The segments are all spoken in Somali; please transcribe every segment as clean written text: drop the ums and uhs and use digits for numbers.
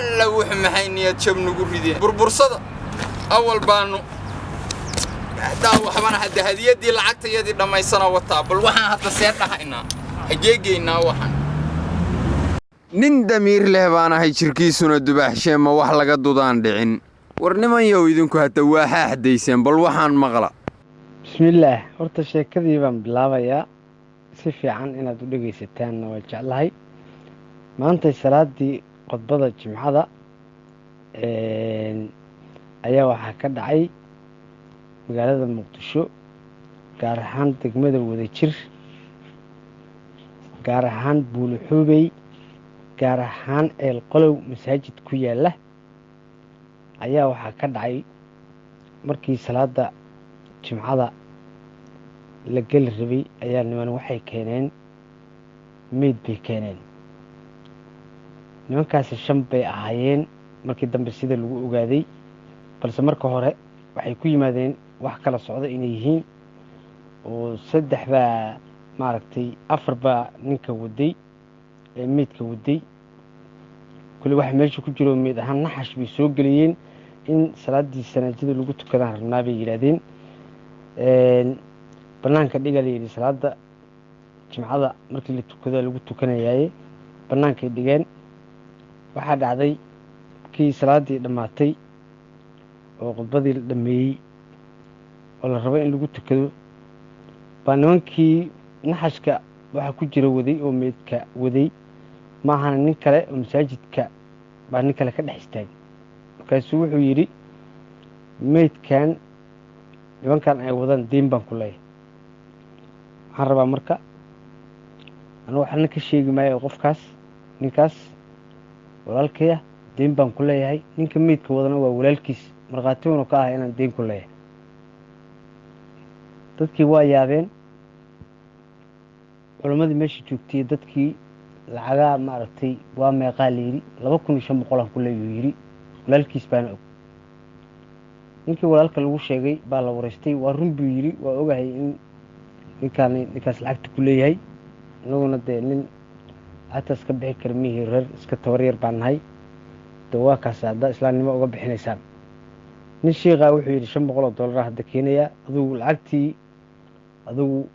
alla wuxuu maxay niyad jab nagu rideen burbursada awal baanu daa waxbana hadda hadiyadii lacagtayadii dhamaysana wataa bal waxaan hadda seedhahaynaa hajeegeynaa waxaan nin damiir leh baan ahay jirkiisuna dubaxshee ma wax laga dudaan dhicin war nimanyow idinku hadda waa xaaxdayseen bal waxaan maqla bismillaah horta sheekadii baan bilaabayaa si fiican inaad u dhagaysataanna waa jeclahay maanta salaadii qodbada jimcada ayaa waxaa ka dhacay magaalada muqdisho gaar ahaan degmada wadajir gaar ahaan buulixuubey gaar ahaan ceel qolow masaajid ku yaala ayaa waxaa ka dhacay markii salaada jimcada la geli rabay ayaa niman waxay keeneen meyd bay keeneen nimankaasi 5 bay ahaayeen markii dambe sida lagu ogaaday balse marka hore waxay ku yimaadeen wax kala socdo inay yihiin oo 3 baa maaragtay 4 baa ninka waday ee meydka waday kulli wax meesha ku jiro meyd ahaan naxash bay soo galiyeen in salaadii sanaajida lagu tukadaan rabnaa bay yiraahdeen banaanka dhigalayay salaada jimcada markii la tukado lagu tukanayay banaanka dhigeen waxa dhacday kii salaadii dhamaatay oo qodbadii la dhameeyay oo la rabo in lagu tukado banaanki naxashka waxa ku jira waday oo meedka waday ma ahan nin kale oo masaajidka baa nin kale ka dhex istaagay markaasuu wuxuu yiri meedkan nimankan ay wadaan diin baan ku leeyahay waxaan rabaa marka anu waxaan ka sheegi maayo qofkaas ninkaas walaalkaya diin baan ku leeyahay ninka meedka wadana waa walaalkiis marqaatiyoon ka ah inaan diin ku leeyahay dadkii waa yaabeen culimadii meesha joogtay dadkii lacaga maaragtay waa meeqaal yiri 2500 aan ku leeyahay yiri walaalkiis baan og ninkii walaalka lagu sheegay baa la wareystay waa run buu yiri waa ogahay in ninkaas lacagta ku leeyahay anaguna dee nin ataas ka bixi karmihii reer iska tawaryar baan nahay dawaa kaas hadda islaamnimo uga bixinaysaan nin sheekha wuxuu yiri $500 hadda keenaya adigu lacagtii adigu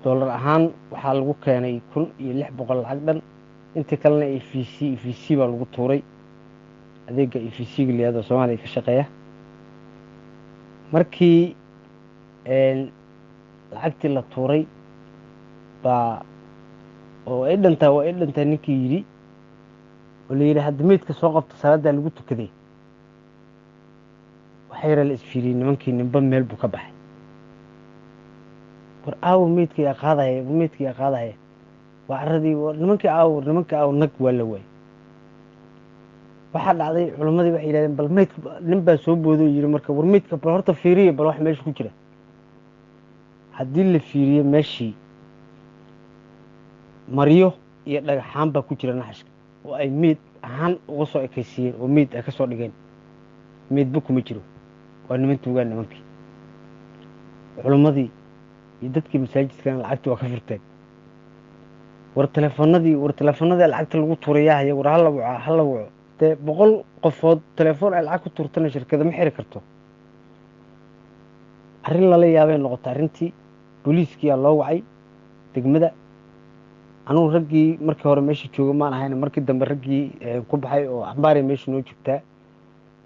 dollar ahaan waxaa lagu keenay 1600 lacag dhan inta kalena EFC baa lagu tuuray adeega EFC galiyaada Soomaaliya ka shaqeeya markii lacagtii la tuuray baa oo ay dhantaa ninkii yiri oo la yiri hadda meedka soo qabta salaada lagu tukaday waxay la isfiiriyeen nimankii ninba meel buu ka baxay war aaw meedkii qaadaya waaradii nimankii aaw nag wala way waxa dhacday culimadii waxay yiraahdeen bal meedka nin baa soo boodo yiri marka war meedka bal horta fiiriye bal wax meesha ku jira haddii la fiiriye meeshii mariyo iyo dhagaxaan baa ku jira naxashka oo ay meed ahaan uga soo ekaysiiyeen oo meed ay ka soo dhigeen meedba kuma jiro waa nimankii culimadii iyo dadkii masaajidkan lacagta waa ka furteen war telefoonadii lacagta lagu tuurayaa war hal waco te 100 qofood telefoon ay lacag ku tuurtana shirkada ma xiri karto arrin la yaabay noqotay arrintii booliiskii loo wacay degmada anuu raggii markii hore meesha joogay maan ahayn markii dambe raggii ku baxay oo axbaari meesha noo joogtaa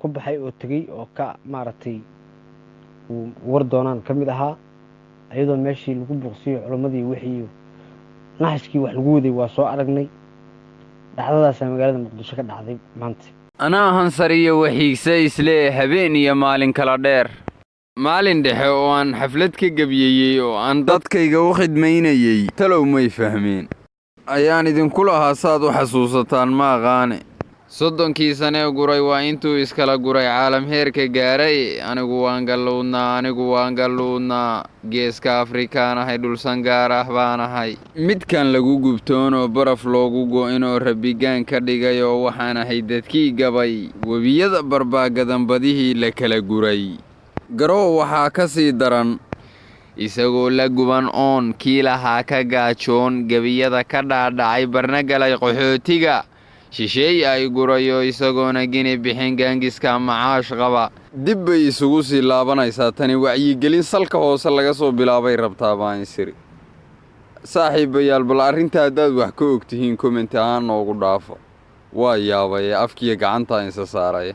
ku baxay oo tagay oo ka maaragtay war doonaan kamid ahaa ayadoo meeshii lagu buuqsiyo culimadii wixii naxashkii wax lagu waday waa soo aragnay dhacdadaas magaalada muqdisho ka dhacday maanta anaa hansariyo waxiigsa isle habeen iyo maalin kala dheer maalin dhexe oo aan xaflad ka gabiyay oo aan dadkayga u khidmaynayay talow may fahmeen ayaan idinku lahaa saad u xasuusataan ma aqaane 30 sano guray waa intuu iskala guray caalam heerka gaaray anigu waan galluudnaa geeska Afrikaan ahay dhulsan gaar ah baan ahay midkan lagu gubtoon oo baraf loogu go'in oo rabigaan ka dhigay oo waxaan ahay dadkii gabay webiyada barbaagadan badihii la kala guray garoo waxaa ka sii daran isagoo la guban oon kii lahaa ka gaajoon gabiyada ka dhaadhacay barna galay qaxootiga shisheeye ay gurayo isagoona gini bixin gaangiska macaash qaba dib bay isugu sii laabanaysaa tani wacyigelin salka hoose laga soo bilaabay rabtaa baan isiri saaxiibayaal bal arrinta haddaad wax ka ogtihiin comment ahaan noogu dhaafo waa yaabay afkiya gacanta insa saaray